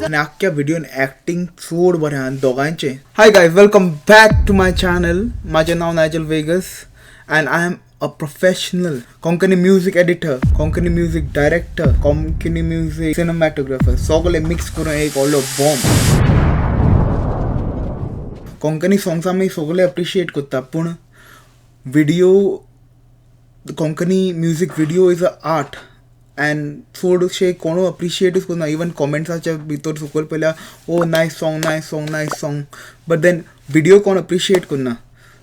आणि अख्ख्या व्हिडिओन ॲक्टिंग चोड बरें आहा दोगांचे. Hi guys, welcome back to my channel. माझे नाव Nigel Vegas and I am a professional Konkani music editor, Konkani music director, Konkani music cinematographer. सगळे मिक्स करून एक व्हडलो बॉम्ब. कोंकणी सॉंग्स आमी सगळे अप्रिशिएट करता, पूण video Konkani music video is a art and चडशे कोणू अप्रिशिएटूच करना. इवन कॉमेंट्साच्या भितर सकयल पयल्या oh nice song, nice song, nice song, but then video कोण अप्रिशिएट करना.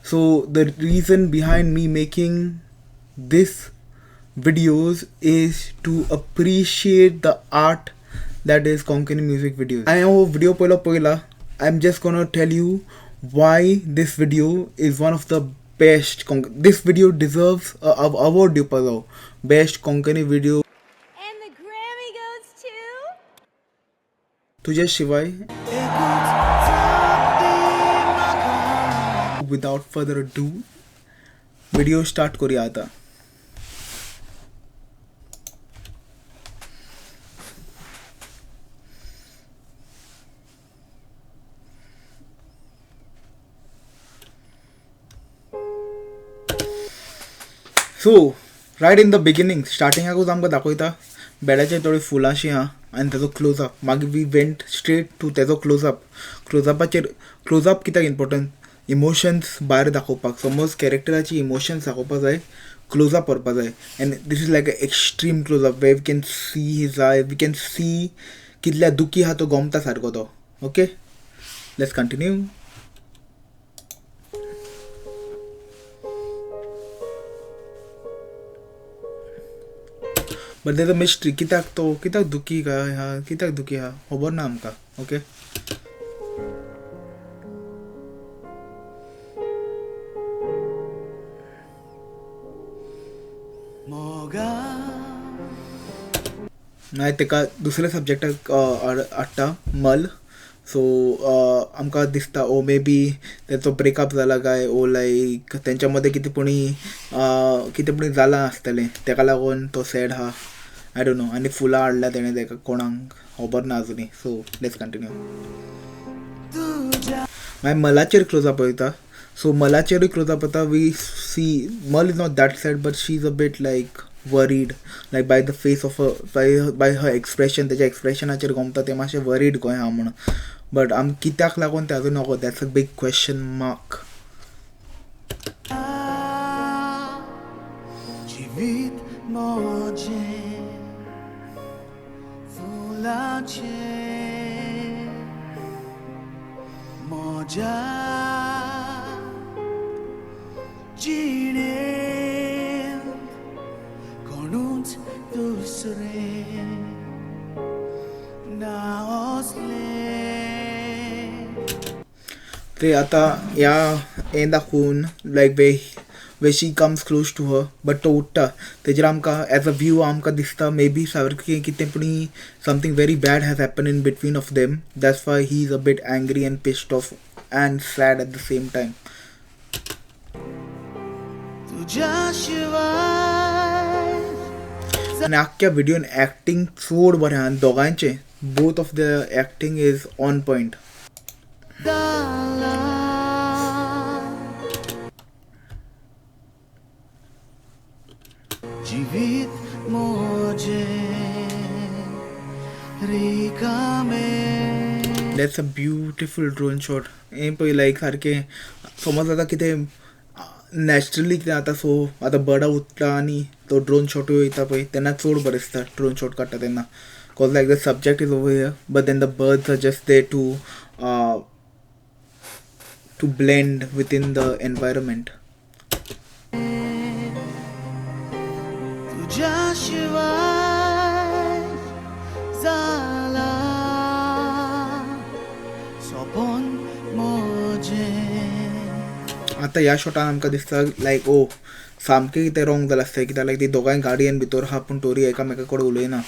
So the reason behind me making this videos is to appreciate the art that is Konkani music videos. I know video पहिला I'm just gonna tell you why this video is one of the best. This video deserves a award due best Konkani video. And the Grammy goes to तुझ्या शिवाय. Without further ado, video start करूया आता. सो riot in the beginning स्टार्टिंगाकूच आमकां दाखयता बेडाचेर थोडी फुलांशी आहा आनी तेजो क्लोजअप. मागीर वी वेंट स्ट्रेट टू तेजो क्लोजअप. क्लोजअप कित्याक इम्पॉर्टंट? इमोशन्स भायर दाखोवपाक. समज कॅरेक्टराची इमोशन्स दाखोवपाक जाय, क्लोजअप करपाक जाय. And this is like a extreme close up way we can see his eye, we can see कितल्या दुखी आहा तो गोमता सारको तो. Okay, let's continue. बट तेजो मिस्ट्री कित्याक दुखी काय हा, कित्याक दुखी हा खबर ना आमकां. ओके, मागीर तेका दुसऱ्या सब्जेक्टाक हाडटा मल. सो आमकां दिसता ओ मे बी तेचो ब्रेकअप जाला काय, ओ लायक तेंच्या मदें कितें पुणी जालां आसतलें, तेका लागून तो सॅड आहा. I don't know. आनी फुलां हाडल्या तेणें तेका कोणाक खबर ना आजुनी. So let's continue. मागीर मलाचेर क्लोजअप वयता. सो मलाचेरूय क्लोजअप येता. वी सी मल is not that sad but she is a bit like worried, like by the face of by her expression. तेज्या एक्सप्रेशनाचेर गमता तें मातशें वरीड गोंय आहा म्हणून. बट कित्याक लागून तें अजून नको, दॅट्स अ बीग क्वेश्चन मार्क. ते आता ह्या हें दाखवून like way she comes close to her, but तो उठटा. तेजेर आमकां एज अ व्यू आमकां दिसता मे बी सारकें कितें पुणी something very bad has happen in between of them. That's why he is a bit angry and pissed off and sad at the same time. आणि अख्ख्या व्हिडिओन ॲक्टिंग चोड बरें आहा दोगांचे. Both of the acting is on point. That's a beautiful drone shot. हें पळय लायक सारकें समज आतां कितें नॅचरली कितें जाता. सो आतां बर्डा उठता आनी तो ड्रोन शॉटूय वयता पळय, तेन्ना चड बरें दिसता ड्रोन शॉट काडटा तेन्ना. Because like the subject is over here but then the birds are just there to blend within the environment. आता ह्या शॉटान आमकां दिसता लायक ओ सामकें कितें रॉंग जालां आसता. कित्याक लायक ती दोगांय गाडयेन भितर आहा पूण तोरी एकामेका कडेन उलयना.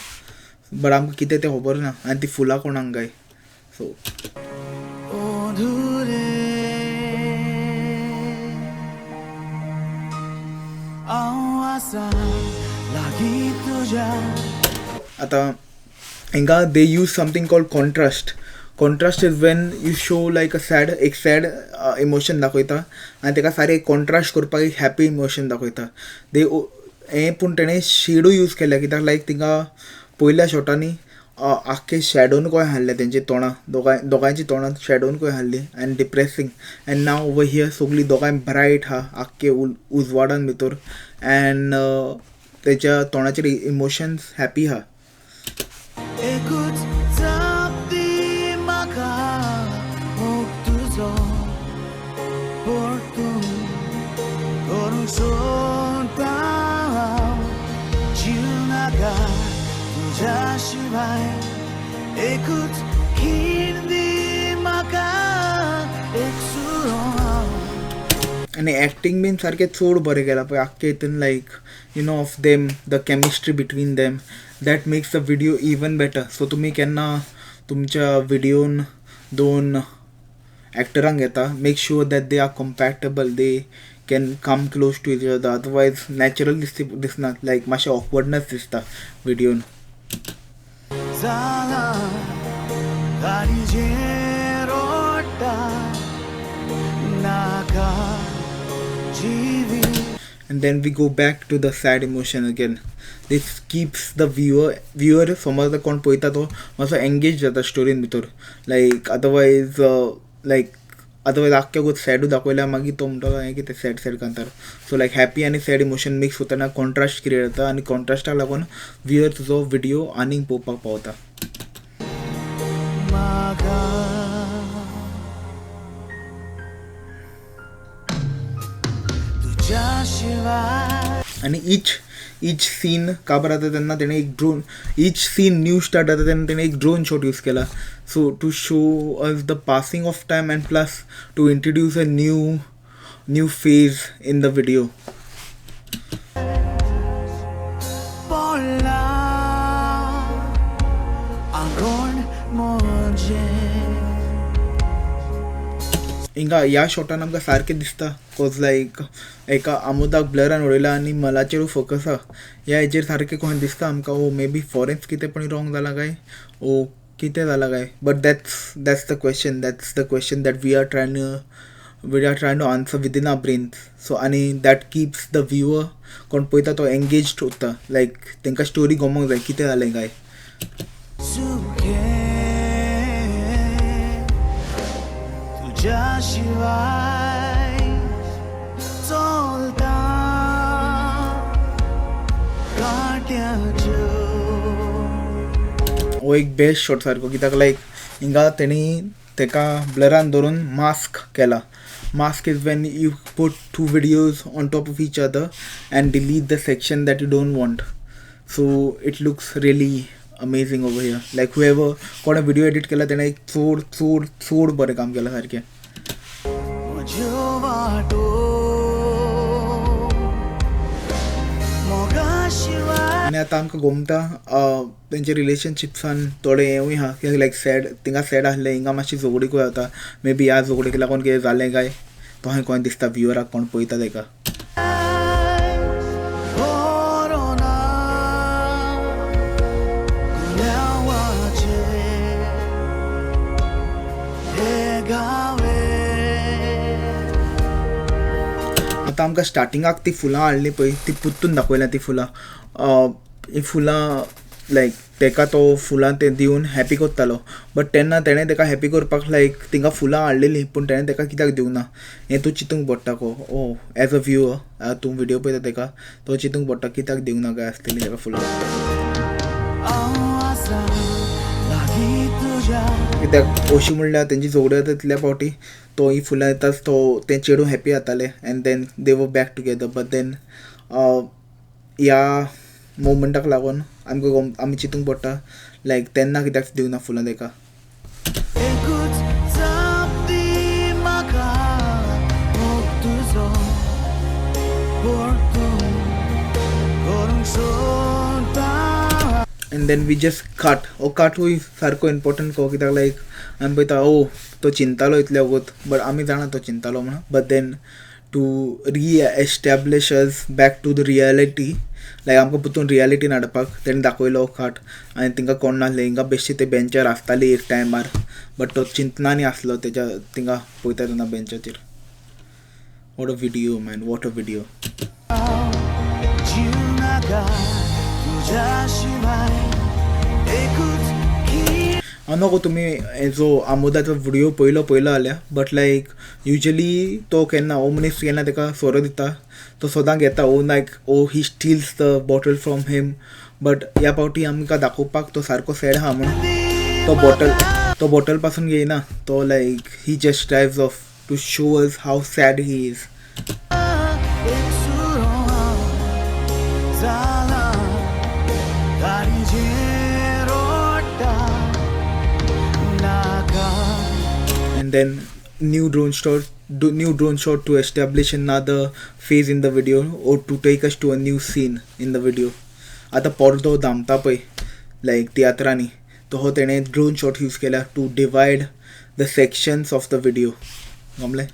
बट आमकां कितें तें खबर ना. आनी ती फुलां कोणाक काय. सो आता हिंगा they use something called contrast. Contrast is when you show like एक sad emotion दाखयता आनी तेका सारे contrast करपाक एक happy emotion दाखयता. they हें पूण तेणें शेडू यूज केल्या कित्याक लायक तिंगा पयल्या शॉटांनी आख्खे शॅडोन कशें हाडलें तेंची तोंडां दोगांयची तोंडां शॅडोन कशें हाडलीं and depressing and now over here सगळीं दोगांय ब्रायट आहा आख्खे उजवाडान भितर एंड तेच्या तोंडाचेर इमोशन्स हॅपी आहा. आनी एक्टींग बीन सारकें चड बरें केलां पळय आख्खे हितून like you know of them the chemistry between them that makes the video even better. So तुमी केन्ना तुमच्या विडियोन दोन एक्टरांक घेता make sure that they are compatible they can come close to each other otherwise natural दिसना like मातशें ऑकवर्डनस दिसता विडियोन. And then we go back to the sad emotion again. This keeps the viewer समज कोण पळयता तो मातसो एंगेज जाता स्टोरीन भितर लायक अदरवायज आख्खे सॅडू दाखयल्यार मागीर तो म्हणटलो हें कितें सॅड कांतार. सो लायक हॅपी आनी सॅड इमोशन मिक्स वतना कॉन्ट्रास्ट क्रिएट जाता आनी कॉन्ट्रास्टाक लागून व्ह्युअर तुजो विडियो आनीक पळोवपाक पावता. आनी इच सीन काबर जाता तेन्ना तेणें एक drone each scene new start जाता तेन्ना तेणें एक ड्रोन शॉट यूज केला. So to show us the passing of time and plus to introduce a new phase in the video. हिंगा ह्या शॉटान आमकां सारकें दिसता कोज लायक एका आमोदाक ब्लरान उडयला आनी मलाचेरूय फोकस आहा ह्या हेजेर सारकें कोण दिसता आमकां ओ मे बी फॉरेन्स कितें पण रॉंग जाला काय ओ कितें जाला काय. But that's the question that we are trying to answer within our brains. So आनी दॅट कीप्स द व्ह्युअर कोण पळयता तो एंगेज्ड उरता लायक तेंकां स्टोरी गमोंक जाय कितें जालें काय. हो एक बेस्ट शॉट सारको कित्याक लायक हिंगा तेणी तेका ब्लरान धरून मास्क केला. Mask is when you put two videos on top of each other and delete the section that you don't want. So it looks really amazing over here like however कोणें video edit केला तेणें एक चड बरें काम केलां सारकें. आनी आतां आमकां गमता तेंचे रिलेशनशिप्सान थोडे हेवूय आहा कित्याक लायक सॅड थिंगा सॅड आसलें हिंगा मातशी झगडीकूय जाता मे बी ह्या झगडीक लागून कितें जालें काय तोहें कोण दिसता व्ह्युअराक कोण पळयता तेका. आतां आमकां स्टार्टिंगाक ती फुलां हाडली पळय ती पुत्तून दाखयल्या ती फुलां ही फुलां लायक तेका तो फुलां ते दिवन हॅपी करतालो बट तेन्ना तेणें तेका हॅपी करपाक लायक तिंगा फुलां हाडलेलीं पूण तेणें तेका कित्याक दिवना हें तूं चिंतूंक पडटा ओ एज अ व्ह्युअर तूं विडियो पळयता तेका तो चिंतूंक पडटा कित्याक दिवना काय आसतलीं तेका फुलां कित्याक अशी म्हणल्यार तेंची झगडी जाता तितल्या फावटी तो ही फुलां येताच तो तें चेडूं हॅपी जातालें and then they were back together but then ह्या मोमेंटाक लागून आमी चिंतूंक पडटा लायक तेन्ना कित्याक दिवना फुलां तेका. एंड देन वी जस्ट कटूय सारको इम्पॉर्टंट कित्याक लायक आमी पळयता तो चिंतालो इतले वगत बट आमी जाणा तो चिंतालो म्हणून but then to reestablish us back to the reality like आमकां परतून रियलिटीन हाडपाक तेणें दाखयलो खाट आनी तिंका कोण नासलें हिंगा बेश्टी ते बेंचार आसताली एक टायमार बट तो चिंतनानी आसलो तेच्या तिंगा पळयता तेन्ना बेंचाचेर. What a video man, what a video. हांव नको तुमी हेजो आमोदाचो व्हिडियो पयलो जाल्यार बट लायक युजली तो केन्ना हो मनीस केन्ना ताका सोरो दिता तो सदां घेता like he steals the bottle from him but ह्या फावटी आमकां दाखोवपाक तो सारको सॅड आहा म्हणून तो बॉटल पासून घेयना तो like he just drives off to show us how sad he is. And then new drone shot to establish another phase in the video or to take us to a new scene in the video. आता पडदो धांपता पळय लायक तियात्रांनी तो हो तेणें drone shot use केला to divide the sections of the video. गमलें?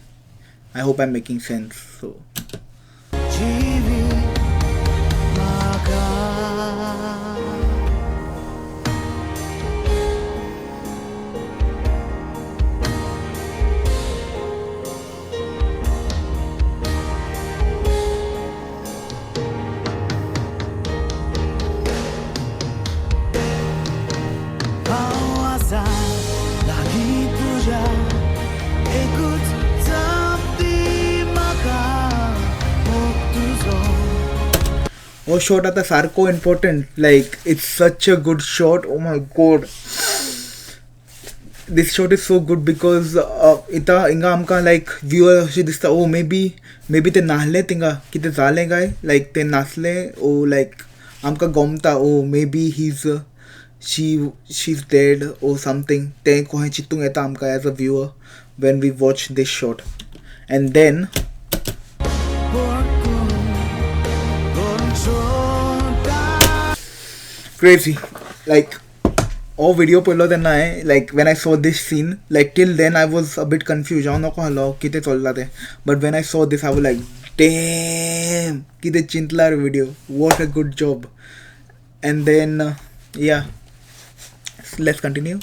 I hope I am making sense. So हो shot आता सारको important like it's such a good shot. Oh my god, this shot is so good because इता हिंगा आमकां लायक viewer अशें दिसता ओ may be ते नासले थिंगा कितें जालें काय लायक ते नासले ओ लायक आमकां गमता or maybe she is dead or something तें खंय चिंतूंक येता आमकां as a viewer when we watch this shot. And then crazy like oh video पयलो तेन्ना like when I saw this scene like till then I was a bit confused हांव नको आहलो कितें चल्लां तें but when I saw this I was like damn कितें चिंतला रे video, what a good job. And then yeah, let's continue.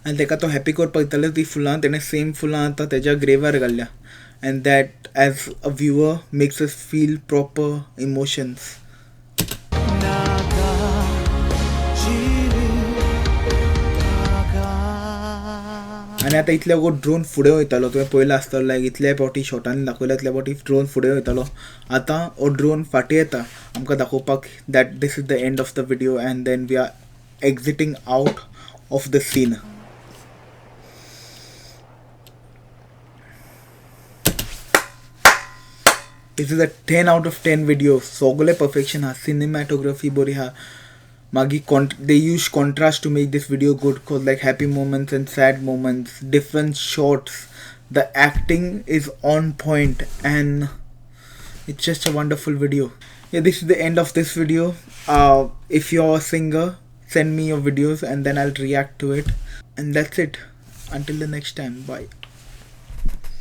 आनी ताका तो हॅपी करपाक दिताले ती फुलां तेणें सेम फुलां आतां तेज्या ग्रेवार घाल्ल्या and that as a viewer makes us feel proper emotions. आनी आतां इतले गो ड्रोन फुडें वयतालो तुवें पयलो आसतलो लायक इतल्या फावटी शॉटांनी दाखयल्या इतल्या फावटी ड्रोन फुडें वयतालो. आतां हो ड्रोन फाटीं येता आमकां दाखोवपाक that this is the end of the video and then we are exiting out of the scene. This is a 10 out of 10 video. सगळे perfection हा, cinematography बरी हा. मागीर they use contrast to make this video good cause like happy moments and sad moments, different shots, the acting is on point and it's just a wonderful video. Yeah, this is the end of this video. If you're a singer, send me your videos and then I'll react to it, and that's it. Until the next time, bye.